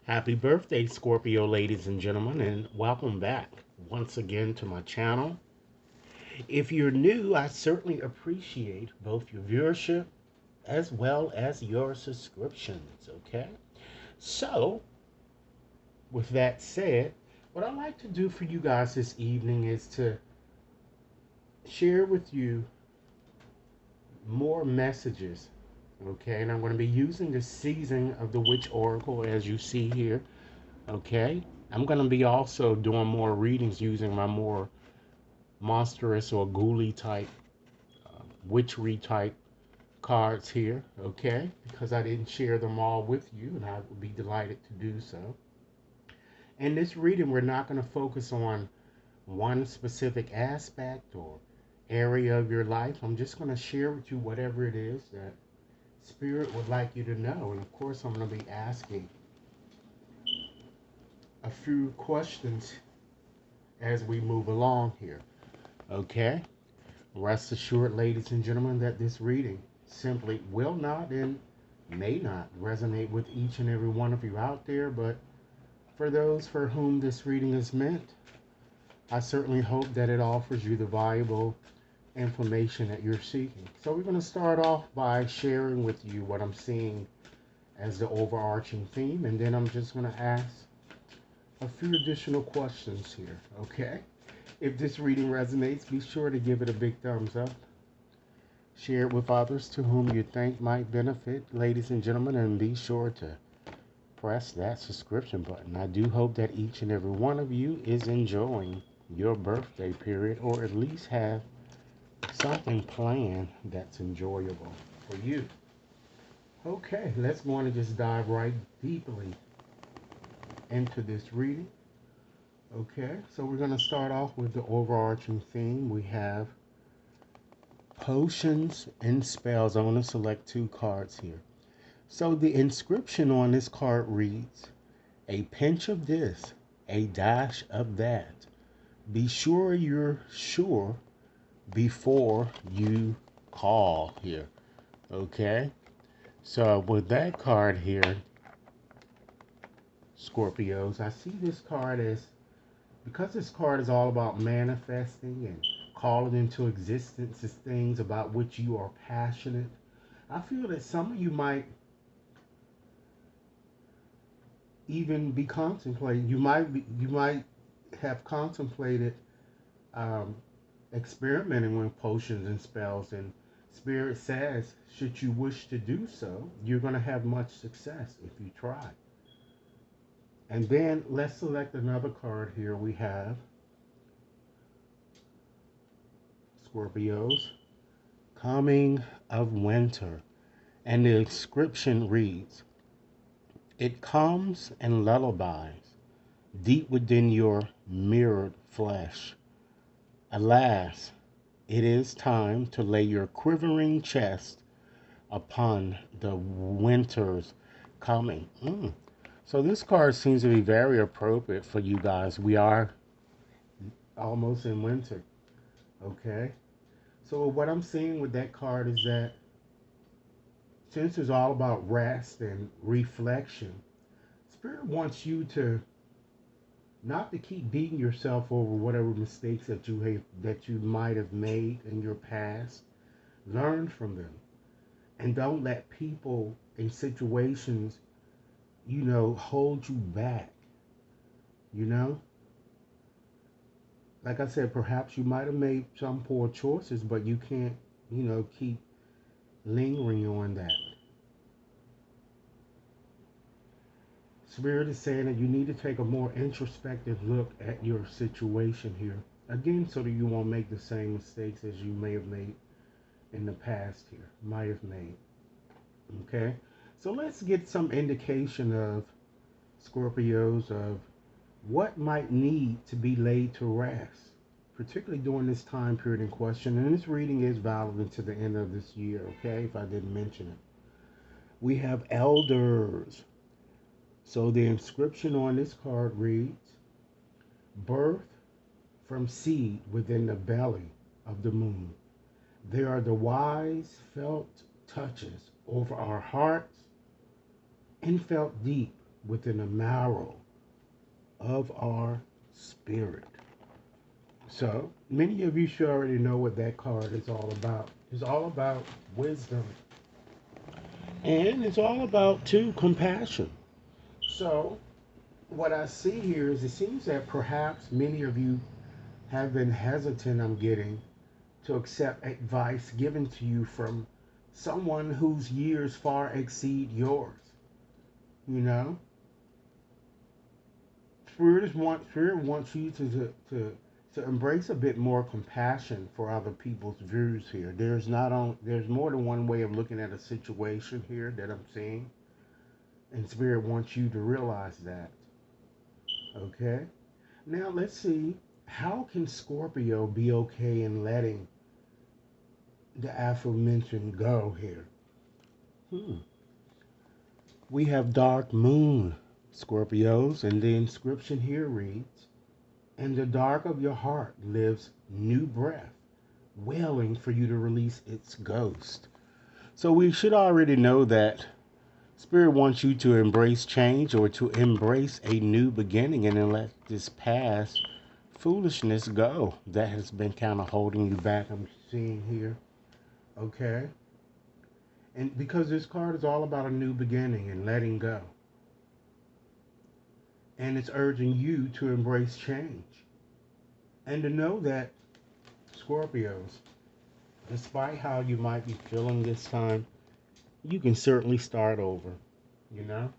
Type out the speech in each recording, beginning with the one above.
Happy birthday, Scorpio, ladies and gentlemen, and welcome back once again to my channel. If you're new, I certainly appreciate both your viewership as well as your subscriptions, okay? So, with that said, what I'd like to do for you guys this evening is to share with you more messages, okay? And I'm going to be using the season of the Witch Oracle as you see here, okay? I'm going to be also doing more readings using my more monstrous or ghouly type, witchery type cards here, okay? Because I didn't share them all with you, and I would be delighted to do so. In this reading, we're not going to focus on one specific aspect or area of your life. I'm just going to share with you whatever it is that Spirit would like you to know. And of course, I'm going to be asking a few questions as we move along here, okay? Rest assured, ladies and gentlemen, that this reading simply will not and may not resonate with each and every one of you out there, but for those for whom this reading is meant, I certainly hope that it offers you the valuable information that you're seeking. So we're going to start off by sharing with you what I'm seeing as the overarching theme, and then I'm just going to ask a few additional questions here, okay? If this reading resonates, be sure to give it a big thumbs up. Share it with others to whom you think might benefit, ladies and gentlemen, and be sure to press that subscription button. I do hope that each and every one of you is enjoying your birthday period, or at least have something planned that's enjoyable for you. Okay, let's go on and just dive right deeply into this reading. Okay, so we're going to start off with the overarching theme. We have potions and spells. I want to select two cards here. So the inscription on this card reads, "A pinch of this, a dash of that. Be sure you're sure before you call," here. Okay, so with that card here, Scorpios, I see this card as, because this card is all about manifesting and calling into existence the things about which you are passionate. I feel that some of you might even be contemplating. You might have contemplated um, experimenting with potions and spells. And Spirit says, should you wish to do so, you're going to have much success if you try. And then let's select another card here. We have Scorpios, coming of winter. And the inscription reads, "It comes in lullabies, deep within your mirrored flesh. Alas, it is time to lay your quivering chest upon the winter's coming." So this card seems to be very appropriate for you guys. We are almost in winter, okay? So what I'm seeing with that card is that since it's all about rest and reflection, Spirit wants you to not to keep beating yourself over whatever mistakes that you might have made in your past. Learn from them, and don't let people in situations, hold you back. You know, like I said, perhaps you might have made some poor choices, but you can't, keep lingering on that. Spirit is saying that you need to take a more introspective look at your situation here. Again, so that you won't make the same mistakes as you may have made in the past here, might have made. Okay? So let's get some indication of Scorpios of what might need to be laid to rest, particularly during this time period in question. And this reading is valid until the end of this year, okay, if I didn't mention it. We have elders. So the inscription on this card reads, "Birth from seed within the belly of the moon. There are the wise felt touches over our hearts and felt deep within the marrow of our spirit. So, many of you should already know what that card is all about. It's all about wisdom. And it's all about, too, compassion. So, what I see here is it seems that perhaps many of you have been hesitant, I'm getting, to accept advice given to you from someone whose years far exceed yours. You know? Spirit wants you to embrace a bit more compassion for other people's views here. There's more than one way of looking at a situation here that I'm seeing, and Spirit wants you to realize that. Okay. Now let's see, how can Scorpio be okay in letting the aforementioned go here? Hmm. We have dark moon, Scorpios, and the inscription here reads, "In the dark of your heart lives new breath, wailing for you to release its ghost." So we should already know that Spirit wants you to embrace change or to embrace a new beginning and then let this past foolishness go that has been kind of holding you back, I'm seeing here. Okay? And because this card is all about a new beginning and letting go. And it's urging you to embrace change. And to know that, Scorpios, despite how you might be feeling this time, you can certainly start over. You know?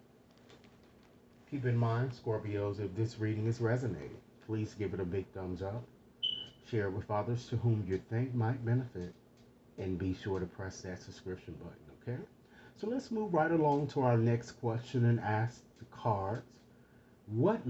Keep in mind, Scorpios, if this reading is resonating, please give it a big thumbs up. Share it with others to whom you think might benefit. And be sure to press that subscription button, okay? So let's move right along to our next question and ask the cards, what